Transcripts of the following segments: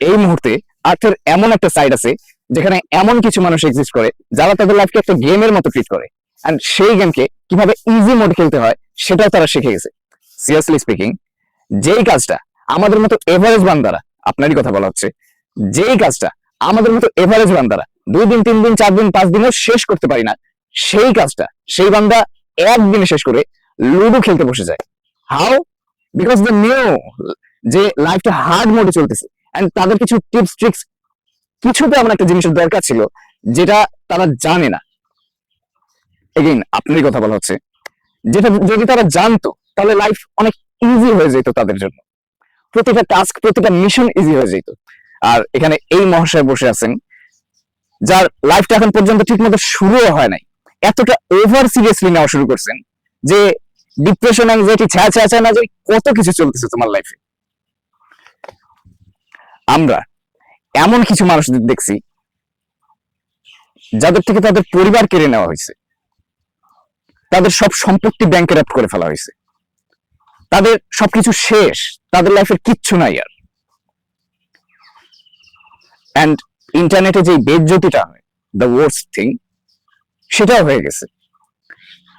এই মুহূর্তে আর্থের এমন একটা সাইড আছে যেখানে এমন কিছু মানুষ এক্সিস্ট করে যারা তাদের লাইফকে একটা গেমের মতো ট্রিট করে, এন্ড সেই গেমকে কিভাবে ইজি মোড খেলতে হয় সেটাও তারা শিখে গেছে। সিরিয়াসলি স্পিকিং, যেই কাজটা আমাদের মতো এভারেজ বান্দারা, আপনারই কথা বলা হচ্ছে, যেই কাজটা আমাদের মতো এভারেজ বান্দারা 2 দিন 3 দিন 4 দিন 5 দিনও শেষ করতে পারি না, সেই কাজটা সেই বান্দা একদিনে শেষ করে লুডো খেলতে বসে যায়। হাউ? বিকজ দে নিউ যে লাইফটা হার্ড মোডে চলতেছে, এন্ড তাদের কিছু টিপস ট্রিক্স, কিছুতে এমন একটা জিনিসের দরকার ছিল যেটা তারা জানে না। এগেইন আপনারই কথা বলা হচ্ছে, যেটা যদি তারা জানতো তাহলে লাইফ অনেক ইজি হয়ে যেত তাদের জন্য, প্রতিটা টাস্ক প্রতিটা মিশন ইজি হয়ে যেত। আর এখানে এই মহাশয় বসে আছেন যার লাইফটা এখন পর্যন্ত ঠিক মতো শুরুও হয় নাই, এতটা ওভার সিরিয়াসলি নেওয়া শুরু করছেন যে ডিপ্রেশন, অ্যাংজাইটি, ছায়া না যে কত কিছু চলতেছে তোমার লাইফে। আমরা এমন কিছু মানুষদের দেখছি যাদের থেকে তাদের পরিবার কেড়ে নেওয়া হয়েছে, তাদের সব সম্পত্তি ব্যাংকরাপ্ট করে ফেলা হয়েছে, তাদের সবকিছু শেষ, তাদের লাইফের কিচ্ছু নাই আর। এন্ড ইন্টারনেটে যে বেজ্জতিটা হয়, দ্য ওয়ার্স্ট থিং, সেটাও হয়ে গেছে।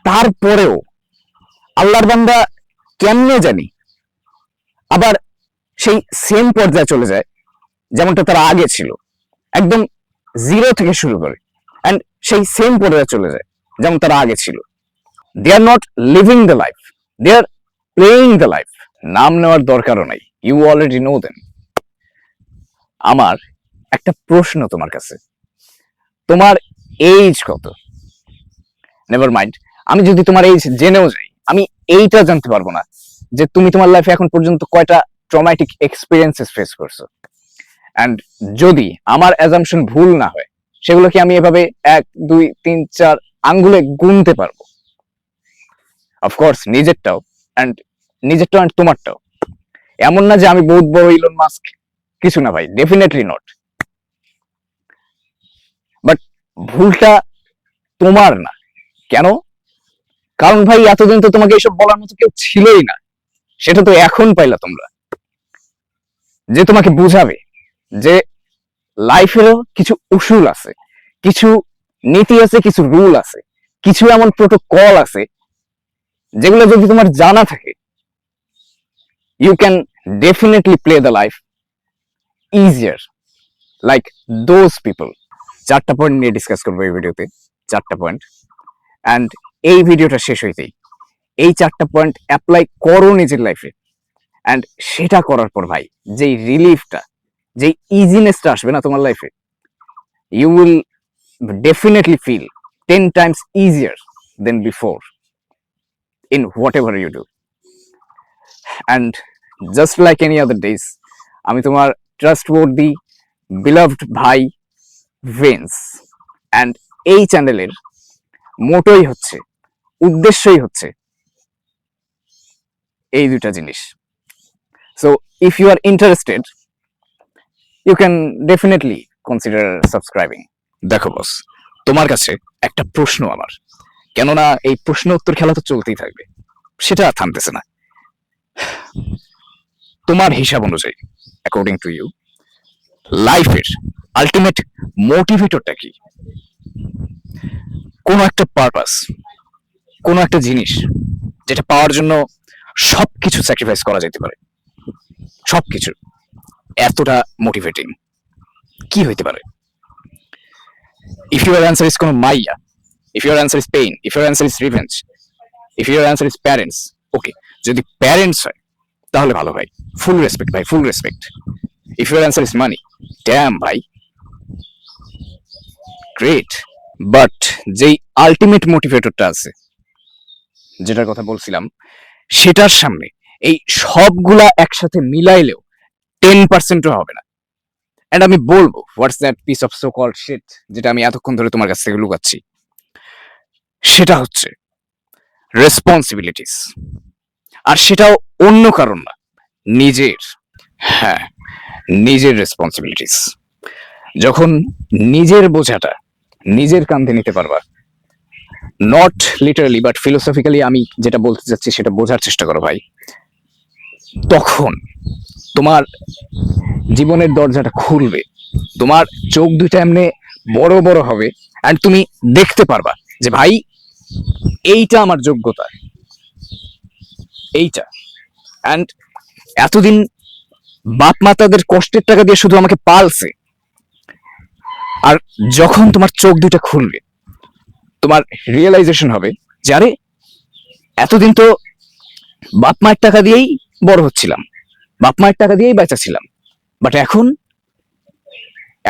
তারপরেও আল্লাহর বান্দা কেমনে জানি আবার সেই সেম পর্যায়ে চলে যায় যেমনটা তারা আগে ছিল, একদম জিরো থেকে শুরু করে, এন্ড সেই সেম পর্যায়ে চলে যায় যেমন তারা আগে ছিল। They are not living the life, they are playing the life. নাম নেওয়ার দরকারও নাই, ইউ অলরেডি নো দেম। আমার একটা প্রশ্ন তোমার কাছে, তোমার এইজ কত? নেভার মাইন্ড, আমি যদি তোমার এইজ জেনেও যাই, আমি এইটা জানতে পারবো না যে তুমি তোমার লাইফে এখন পর্যন্ত কয়টা ট্রমাটিক এক্সপিরিয়েন্সেস ফেস করছো। এন্ড যদি আমার অ্যাজাম্পশন ভুল না হয়, সেগুলো কি আমি এভাবে 1 2 3 4 আঙ্গুলে গুনতে পারবো? অফকোর্স নিজেরটাও এন্ড তোমারটাও। এমন না যে আমি বহুত বড় ইলন মাস্ক, কিছু না ভাই, ডেফিনেটলি নট। বাট ভুলটা তোমার না। কেন? কারণ ভাই এতদিন তো তোমাকে এইসব বলার মতো কেউ ছিলই না, সেটা তো এখন পাইলা তোমরা, যে তোমাকে বুঝাবে যে লাইফেরও কিছু উসুল আছে, কিছু নীতি আছে, কিছু রুল আছে, কিছু এমন প্রোটোকল আছে যেগুলো যদি তোমার জানা থাকে, you can definitely play the life easier like those people. 4টা পয়েন্ট নিয়ে ডিসকাস করবো এই ভিডিওতে, 4টা পয়েন্ট। অ্যান্ড এই ভিডিওটা শেষ হইতেই এই 4টা পয়েন্ট অ্যাপ্লাই করো নিজের লাইফে, অ্যান্ড সেটা করার পর ভাই যেই রিলিফটা, যেই ইজিনেসটা আসবে না তোমার লাইফে, you will definitely feel 10 times easier than before in whatever you do. And just like any other days, আমি তোমার trustworthy beloved ভাই ভেন্স, and এই চ্যানেলের মোটোই হচ্ছে, উদ্দেশ্যই হচ্ছে এই দুটা জিনিস। So if you are interested, you can definitely consider subscribing. দেখো বস, তোমার কাছে একটা প্রশ্ন আমার, কেননা এই প্রশ্ন উত্তর খেলা তো চলতেই থাকবে, সেটা আর থামতেছে না। তোমার হিসাব অনুযায়ী, অ্যাকর্ডিং টু ইউ, লাইফের আলটিমেট মোটিভেটরটা কি? কোনো একটা পারপাস, কোনো একটা জিনিস যেটা পাওয়ার জন্য সবকিছু স্যাক্রিফাইস করা যেতে পারে, সবকিছু এতটা মোটিভেটিং কি হইতে পারে? If your answer is কোনো মাইয়া, if your answer is pain, if your answer is revenge, if your answer is parents, okay, যদি প্যারেন্টস হয় তাহলে ভালো ভাই, ফুল রেসপেক্ট ভাই, ফুল respect. If your answer is money, damn ভাই, গ্রেট। বাট যেই আলটিমেট মোটিভেটরটা আছে, যেটার কথা বলছিলাম, সেটার সামনে এই সবগুলা একসাথে মিলাইলেও 10%ও হবে না। এন্ড আমি বলবো, what's that piece of so called shit যেটা আমি এতক্ষণ ধরে তোমার কাছ থেকে লুকাচ্ছি, সেটা হচ্ছে রেসপন্সিবিলিটিস। আর সেটাও অন্য কারণ না, নিজের। হ্যাঁ, নিজের রেসপন্সিবিলিটিস। যখন নিজের বোঝাটা নিজের কাঁধে নিতে পারবা, নট লিটারালি বাট ফিলোসফিক্যালি, আমি যেটা বলতে চাচ্ছি সেটা বোঝার চেষ্টা করো ভাই। তখন তোমার জীবনের দরজাটা খুলবে, তোমার চোখ দুইটা এমনি বড় বড় হবে, অ্যান্ড তুমি দেখতে পারবা যে ভাই এইটা আমার যোগ্যতা, এইটা। অ্যান্ড এতদিন বাপ মা তাদের কষ্টের টাকা দিয়ে শুধু আমাকে পালছে, আর যখন তোমার চোখ দুইটা খুলবে তোমার রিয়েলাইজেশন হবে যে আরে এতদিন তো বাপ মায়ের টাকা দিয়েই বড় হচ্ছিলাম, বাপ মায়ের টাকা দিয়েই বেঁচে ছিলাম, বাট এখন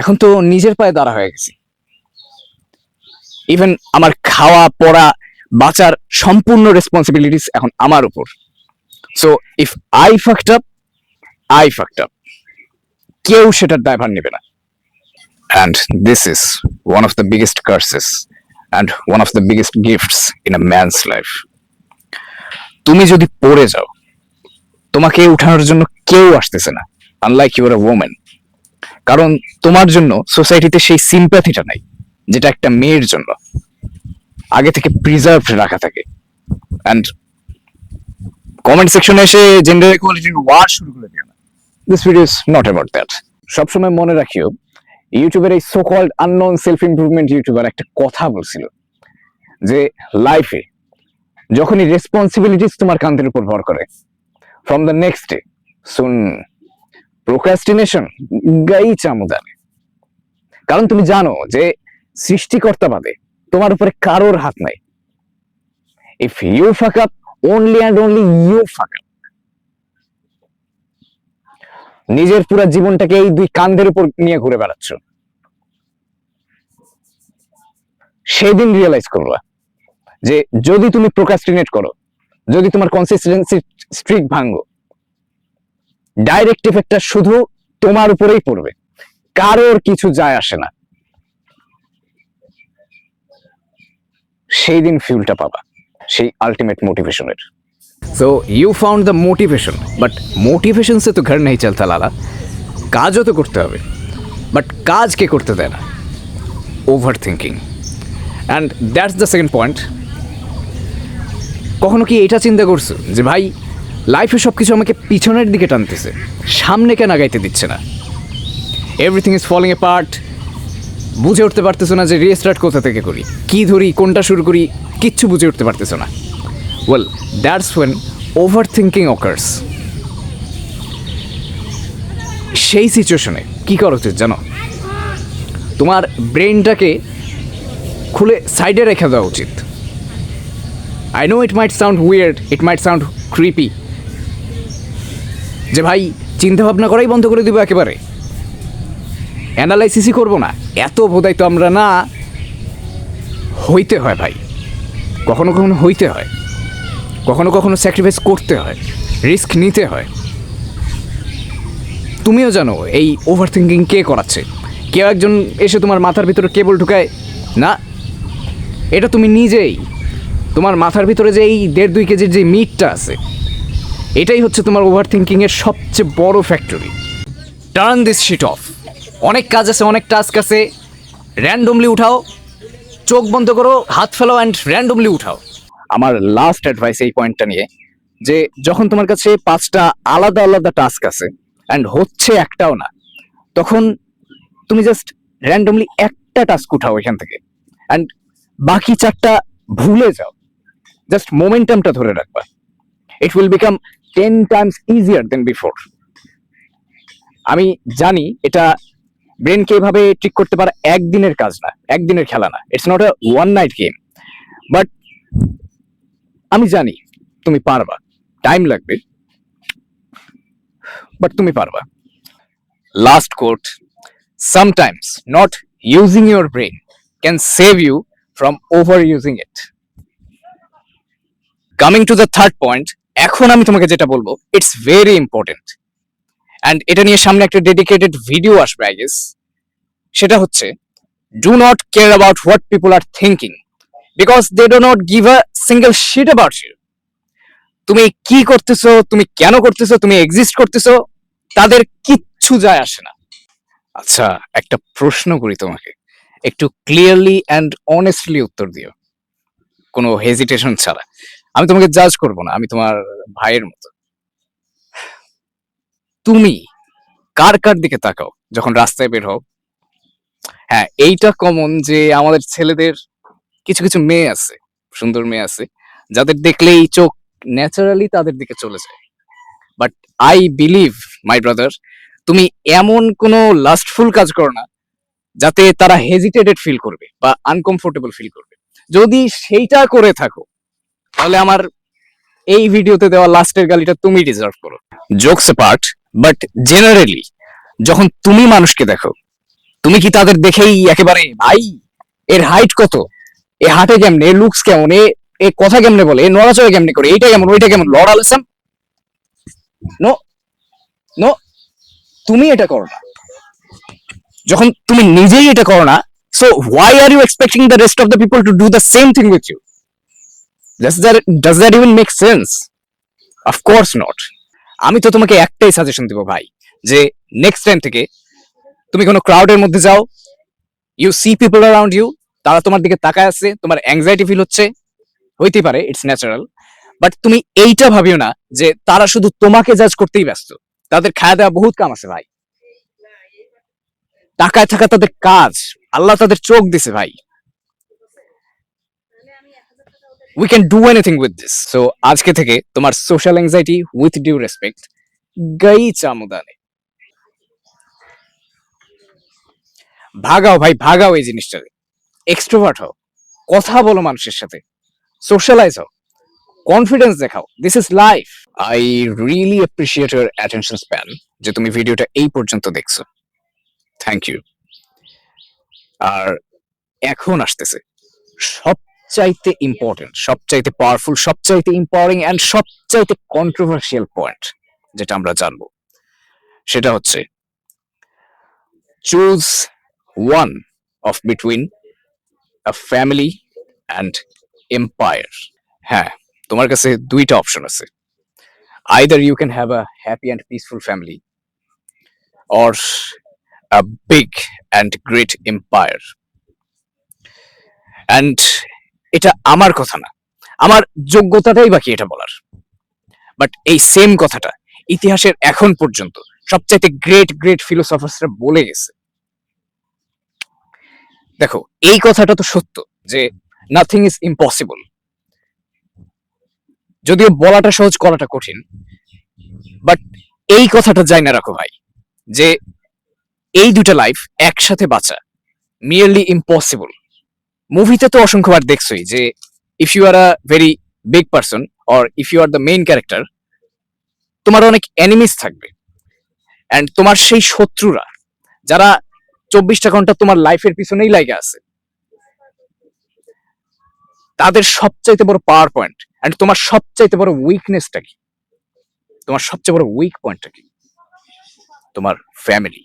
এখন তো নিজের পায়ে দাঁড়া হয়ে গেছি। ইভেন আমার খাওয়া পড়া বাঁচার সম্পূর্ণ রেসপন্সিবিলিটিস এখন আমার উপর। So if I fucked up, I fucked up, কেউ সেটার দায়ভার নেবে না। And this is one of the biggest কার্সেস and one of the biggest gifts in a man's life. তুমি যদি পড়ে যাও, তোমাকে উঠানোর জন্য কেউ আসতেছে না, আনলাইক ইউর আ ওমেন। কারণ তোমার জন্য সোসাইটিতে সেই সিম্প্যাথিটা নাই যেটা একটা মেয়ের জন্য আগে থেকে প্রিজার্ভ রাখা থাকে। অ্যান্ড কমেন্ট সেকশনে এসে জেন্ডার ইকুয়ালিটির ওয়ার শুরু করে দিও না, this video is not about that. সবসময় মনে রাখিও, ইউটিউবের এই so called unknown self improvement YouTuber একটা কথা বলছিল যে লাইফে যখনই রেসপন্সিবিলিটিস তোমার কাঁধের উপর ভর করে, from the next day soon procrastination guy চামুদানে। কারণ তুমি জানো যে সৃষ্টিকর্তা বাদে তোমার উপরে কারোর হাত নাই। If you fuck up, only and only you fuck up. নিজের পুরো জীবনটাকে এই দুই কাঁধের উপর নিয়ে ঘুরে বেড়াচ্ছ, সেদিন রিয়েলাইজ করবা যে যদি তুমি প্রোক্রাস্টিনেট করো, যদি তোমার কনসিস্টেন্সি স্ট্রিক ভাঙো, ডাইরেক্ট এফেক্টটা শুধু তোমার উপরেই পড়বে, কারোর কিছু যায় আসে না। সেই দিন ফিউলটা পাবা, সেই আলটিমেট মোটিভেশনের। So you found the motivation, but motivation से तो घर नहीं चलता लाला, কাজও তো করতে হবে। বাট কাজ কে করতে দেয় না? Over thinking. And that's the second point. কখনো কি এটা চিন্তা করছো যে ভাই লাইফে সব কিছু আমাকে পিছনের দিকে টানতেছে, সামনে কেন আগাইতে দিচ্ছে না? Everything is falling apart. বুঝে উঠতে পারতেছো না যে রিস্টার্ট কোথা থেকে করি, কি ধরি, কোনটা শুরু করি, কিচ্ছু বুঝে উঠতে পারতেছো না। Well, that's when overthinking occurs. সেই সিচুয়েশনে কী করা উচিত জানো? তোমার ব্রেনটাকে খুলে সাইডে রেখে দেওয়া উচিত। I know it might sound weird, it might sound creepy, যে ভাই চিন্তা ভাবনা করাই বন্ধ করে দিব একেবারে, অ্যানালাইসিসই করবো না, এত বোধাই তো আমরা না। হইতে হয় ভাই, কখনো কখনো হইতে হয়, কখনো কখনো স্যাক্রিফাইস করতে হয়, রিস্ক নিতে হয়। তুমিও জানো এই ওভার থিঙ্কিং কে করাচ্ছে। কেউ একজন এসে তোমার মাথার ভিতরে কেবল ঢুকায় না, এটা তুমি নিজেই। তোমার মাথার ভিতরে যে এই 1.5-2 কেজির যে মিটটা আছে, এটাই হচ্ছে তোমার ওভার থিঙ্কিংয়ের সবচেয়ে বড় factory. Turn this shit off. অনেক কাজ আছে, অনেক টাস্ক আছে, র্যান্ডমলি উঠাও, চোখ বন্ধ করো, হাত ফেলো অ্যান্ড র্যান্ডমলি উঠাও। আমার লাস্ট অ্যাডভাইস এই পয়েন্টটা নিয়ে, যে যখন তোমার কাছে 5টা আলাদা আলাদা টাস্ক আছে অ্যান্ড হচ্ছে একটাও না, তখন তুমি জাস্ট র্যান্ডমলি একটা টাস্ক উঠাও এখান থেকে, অ্যান্ড বাকি 4টা ভুলে যাও। জাস্ট মোমেন্টামটা ধরে রাখবা। It will become 10 times easier then before. আমি জানি এটা ব্রেনকে এভাবে ট্রিক করতে পারা একদিনের কাজ না, একদিনের খেলা না, it's not a one night game, but আমি জানি তুমি পারবা। টাইম লাগবে, বাট তুমি পারবা। Last quote, sometimes not using your brain can save you from overusing it. Coming to the third point, এখন আমি তোমাকে যেটা বলবো, it's very important, and এটা নিয়ে সামনে একটা ডেডিকেটেড ভিডিও আসবে আই গেস। সেটা হচ্ছে, do not care about what people are thinking because they do not give a single shit about you. তুমি কি করতেছো, তুমি কেন করতেছো, তুমি এক্সিস্ট করতেছো, তাদের কিচ্ছু যায় আসে না। আচ্ছা, একটা প্রশ্ন করি তোমাকে, একটু ক্লিয়ারলি অ্যান্ড অনেস্টলি উত্তর দিও, কোনো হেজিটেশন ছাড়া। আমি তোমাকে জাজ করবো না, আমি তোমার ভাইয়ের মতো। তুমি কার কার দিকে তাকাও যখন রাস্তায় বের হও? হ্যাঁ, এইটা কমন যে আমাদের ছেলেদের কিছু কিছু মেয়ে আছে, সুন্দর মেয়ে আছে, যাদের দেখলেই চোখ ন্যাচারালি তাদের দিকে চলে যায়। But I believe my brother, তুমি এমন কোনো লাস্টফুল কাজ করো না যাতে তারা হেজিটেটেড ফিল করবে বা আনকমফোর্টেবল ফিল করবে। যদি সেইটা করে থাকো তাহলে আমার এই ভিডিওতে দেওয়া লাস্টের গালিটা তুমি ডিজার্ভ করো। জোকস অ্যাপার্ট, বাট জেনারেলি যখন তুমি মানুষকে দেখো, তুমি কি তাদের দেখেই একেবারে ভাই এর হাইট কত, এ হাঁটে কেমনে, এ লুকস কেমন, এ এ কথা কেমনে বলে, এ নড়াচড়া কেমনে করে, এইটা কেমন ওইটা কেমন, লর্ড আলসাম? নো, নো, তুমি এটা করো না। যখন তুমি নিজেই এটা করো না, so why are you expecting the rest of the people to do the same thing with you? Does that even make sense? Of course not. আমি তো তোমাকে একটাই সাজেশন দিব ভাই, যে নেক্সট টাইম থেকে তুমি কোনো ক্রাউডের মধ্যে যাও, you see people around you, তারা তোমার দিকে তাকায় আছে, তোমার অ্যাংজাইটি ফিল হচ্ছে, হইতে পারে, ইটস ন্যাচারাল, বাট তুমি এইটা ভাবিও না যে তারা শুধু তোমাকে জাজ করতেই ব্যস্ত। তাদের খাওয়া দেওয়া বহুত কাম আছে ভাই, টাকায় থাকা তাদের কাজ, আল্লাহ তাদের চোখ দিছে ভাই। We can do anything with this. So আজকে থেকে তোমার social anxiety with due respect guy চামুদানে ভাগাও ভাই, ভাগাও এই জিনিসটাকে। এক্সট্রোভার্ট হও, কথা বলো মানুষের সাথে, সোশ্যালাইজ হও, কনফিডেন্স দেখাও। This is life. I really appreciate your attention span, যে তুমি ভিডিওটা এই পর্যন্ত দেখছো। Thank you. আর এখন আসতেছে সবচাইতে ইম্পর্টেন্ট, সবচাইতে পাওয়ারফুল, সবচাইতে ইম্পাওয়ারিং অ্যান্ড সবচাইতে কন্ট্রোভার্সিয়াল পয়েন্ট যেটা আমরা জানবো, সেটা হচ্ছে choose one of between a family and empire. হ্যাঁ, তোমার কাছে দুইটা অপশন আছে। Either you can have a happy and peaceful family or a big and great empire. And এটা আমার কথা না, আমার যোগ্যতাটাই বাকি এটা বলার। বাট এই সেম কথাটা ইতিহাসের এখন পর্যন্ত সবচাইতে গ্রেট গ্রেট ফিলোসফার্সরা বলে গেছে। দেখো, এই কথাটা তো সত্য যে নাথিং ইজ ইম্পসিবল, যদিও বলাটা সহজ করাটা কঠিন। বাট এই কথাটা যাই না রাখো ভাই, যে এই দুটা লাইফ একসাথে বাঁচা মিয়ারলি ইম্পসিবল। মুভিতে তো অসংখ্যবার দেখছোই যে if you are a very big person or if you are the main character, তোমার অনেক এনিমিস থাকবে, অ্যান্ড তোমার সেই শত্রুরা যারা 24টা ঘন্টা তোমার লাইফের পিছনেই লাগে আছে, তাদের সবচাইতে বড় পাওয়ার পয়েন্ট অ্যান্ড তোমার সবচাইতে বড় উইকনেসটা কি, তোমার সবচেয়ে বড় উইক পয়েন্টটা কি? তোমার ফ্যামিলি।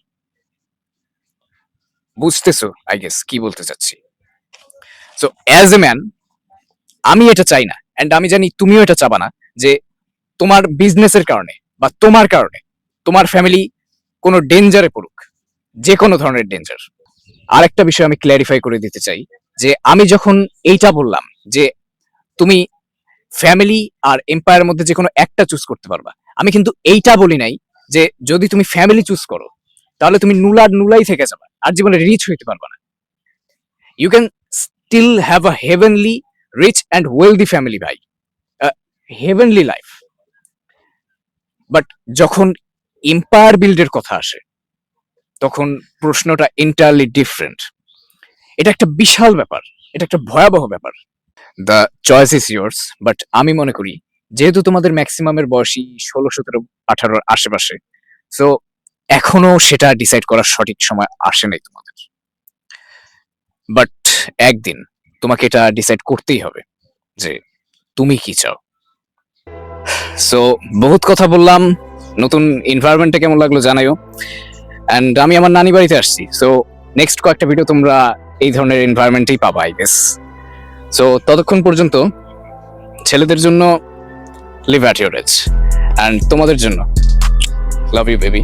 বুঝতেছো আই গেস কি বলতে চাচ্ছি? সো অ্যাজ এ ম্যান, আমি এটা চাই না, অ্যান্ড আমি জানি তুমিও এটা চাবা না, যে তোমার বিজনেসের কারণে বা তোমার কারণে তোমার ফ্যামিলি কোনো ডেঞ্জারে পড়ুক, যে কোনো ধরনের ডেঞ্জার। আরেকটা বিষয় আমি ক্ল্যারিফাই করে দিতে চাই, যে আমি যখন এইটা বললাম যে তুমি ফ্যামিলি আর এম্পায়ারের মধ্যে যে কোনো একটা চুজ করতে পারবা, আমি কিন্তু এইটা বলি নাই যে যদি তুমি ফ্যামিলি চুজ করো তাহলে তুমি নুলার নুলাই থেকে যাবে আর জীবনে রিচ হইতে পারবা না। You can still have a heavenly rich and wealthy family ভাই, হেভেনলি লাইফ। বাট যখন এম্পায়ার বিল্ডের কথা আসে তখন প্রশ্নটা এন্টায়ারলি ডিফারেন্ট। এটা একটা বিশাল ব্যাপার, এটা একটা ভয়াবহ ব্যাপার। The choice is yours, but আমি মনে করি যেহেতু তোমাদের ম্যাক্সিমামের বয়সই 16, 17, 18 আশেপাশে, সো এখনো সেটা ডিসাইড করার সঠিক সময় আসে নাই তোমাদের। বাট একদিন তোমাকে এটা ডিসাইড করতেই হবে যে তুমি কি চাও। সো বহুত কথা বললাম, নতুন এনভায়রনমেন্টে কেমন লাগলো জানাইও। অ্যান্ড আমি আমার নানি বাড়িতে আসছি, সো নেক্সট কয়েকটা ভিডিও তোমরা এই ধরনের এনভায়রনমেন্টেই পাবা আই গেস। সো ততক্ষণ পর্যন্ত ছেলেদের জন্য live at your age, and তোমাদের জন্য লাভ ইউ বেবি।